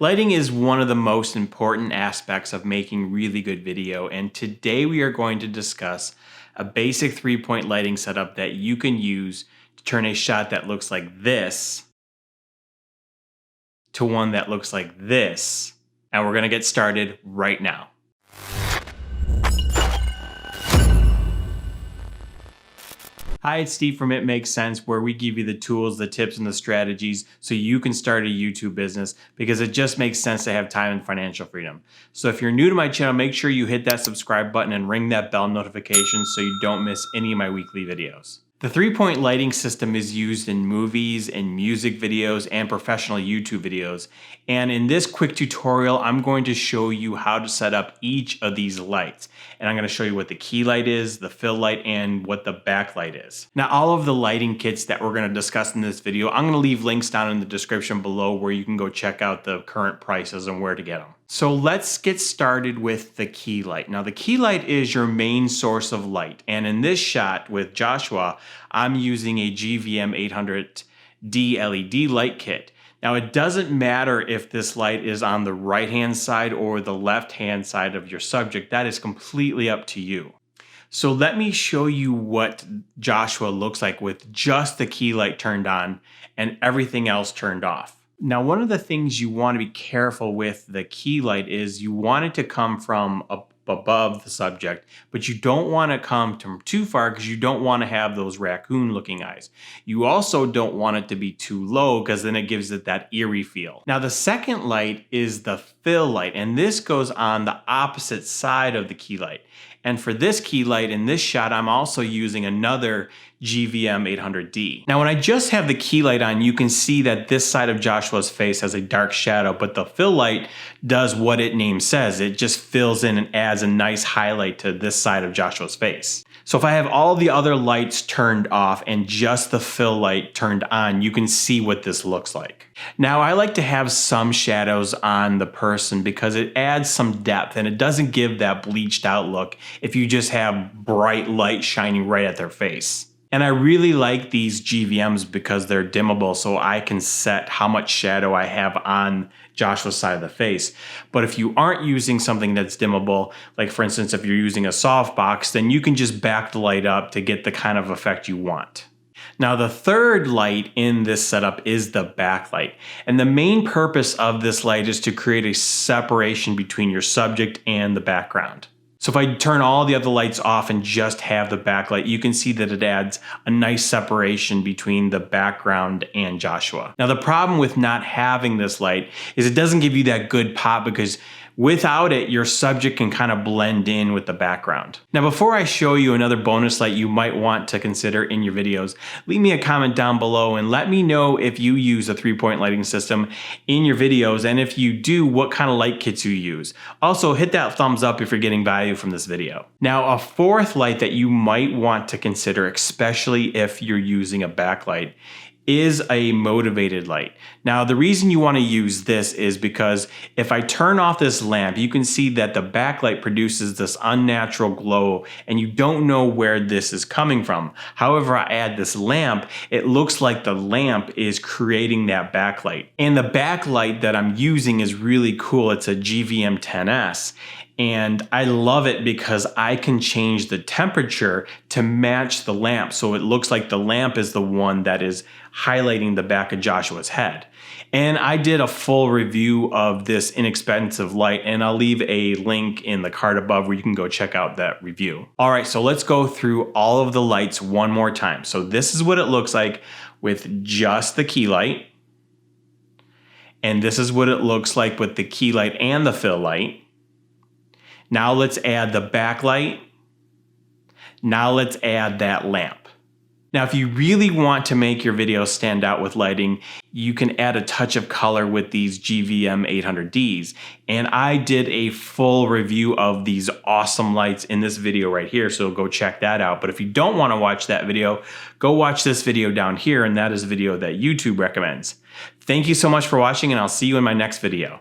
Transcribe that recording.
Lighting is one of the most important aspects of making really good video, and today we are going to discuss a basic 3-point lighting setup that you can use to turn a shot that looks like this to one that looks like this. And we're gonna get started right now. Hi, it's Steve from It Makes Sense, where we give you the tools, the tips, and the strategies so you can start a YouTube business because it just makes sense to have time and financial freedom. So if you're new to my channel, make sure you hit that subscribe button and ring that bell notification so you don't miss any of my weekly videos. The 3-point lighting system is used in movies and music videos and professional YouTube videos. And in this quick tutorial, I'm going to show you how to set up each of these lights. And I'm going to show you what the key light is, the fill light, and what the backlight is. Now, all of the lighting kits that we're going to discuss in this video, I'm going to leave links down in the description below where you can go check out the current prices and where to get them. So let's get started with the key light. Now, the key light is your main source of light. And in this shot with Joshua, I'm using a GVM 800D LED light kit. Now, it doesn't matter if this light is on the right-hand side or the left-hand side of your subject. That is completely up to you. So let me show you what Joshua looks like with just the key light turned on and everything else turned off. Now, one of the things you want to be careful with the key light is you want it to come from up above the subject, but you don't want to come too far because you don't want to have those raccoon looking eyes. You also don't want it to be too low because then it gives it that eerie feel. Now, the second light is the fill light, and this goes on the opposite side of the key light. And for this key light in this shot, I'm also using another GVM 800D. Now, when I just have the key light on, you can see that this side of Joshua's face has a dark shadow, but the fill light does what its name says. It just fills in and adds a nice highlight to this side of Joshua's face. So if I have all the other lights turned off and just the fill light turned on, you can see what this looks like. Now, I like to have some shadows on the person because it adds some depth and it doesn't give that bleached out look if you just have bright light shining right at their face. And I really like these GVMs because they're dimmable, so I can set how much shadow I have on Joshua's side of the face. But if you aren't using something that's dimmable, like for instance, if you're using a softbox, then you can just back the light up to get the kind of effect you want. Now, the third light in this setup is the backlight. And the main purpose of this light is to create a separation between your subject and the background. So if I turn all the other lights off and just have the backlight, you can see that it adds a nice separation between the background and Joshua. Now, the problem with not having this light is it doesn't give you that good pop because without it, your subject can kind of blend in with the background. Now, before I show you another bonus light you might want to consider in your videos, leave me a comment down below and let me know if you use a 3-point lighting system in your videos, and if you do, what kind of light kits you use. Also, hit that thumbs up if you're getting value from this video. Now, a fourth light that you might want to consider, especially if you're using a backlight, is a motivated light. Now, the reason you want to use this is because if I turn off this lamp, you can see that the backlight produces this unnatural glow and you don't know where this is coming from. However, I add this lamp, it looks like the lamp is creating that backlight. And the backlight that I'm using is really cool. It's a GVM 10S. And I love it because I can change the temperature to match the lamp. So it looks like the lamp is the one that is highlighting the back of Joshua's head. And I did a full review of this inexpensive light, and I'll leave a link in the card above where you can go check out that review. All right, so let's go through all of the lights one more time. So this is what it looks like with just the key light. And this is what it looks like with the key light and the fill light. Now let's add the backlight. Now let's add that lamp. Now, if you really want to make your video stand out with lighting, you can add a touch of color with these GVM 800Ds. And I did a full review of these awesome lights in this video right here, so go check that out. But if you don't want to watch that video, go watch this video down here, and that is a video that YouTube recommends. Thank you so much for watching, and I'll see you in my next video.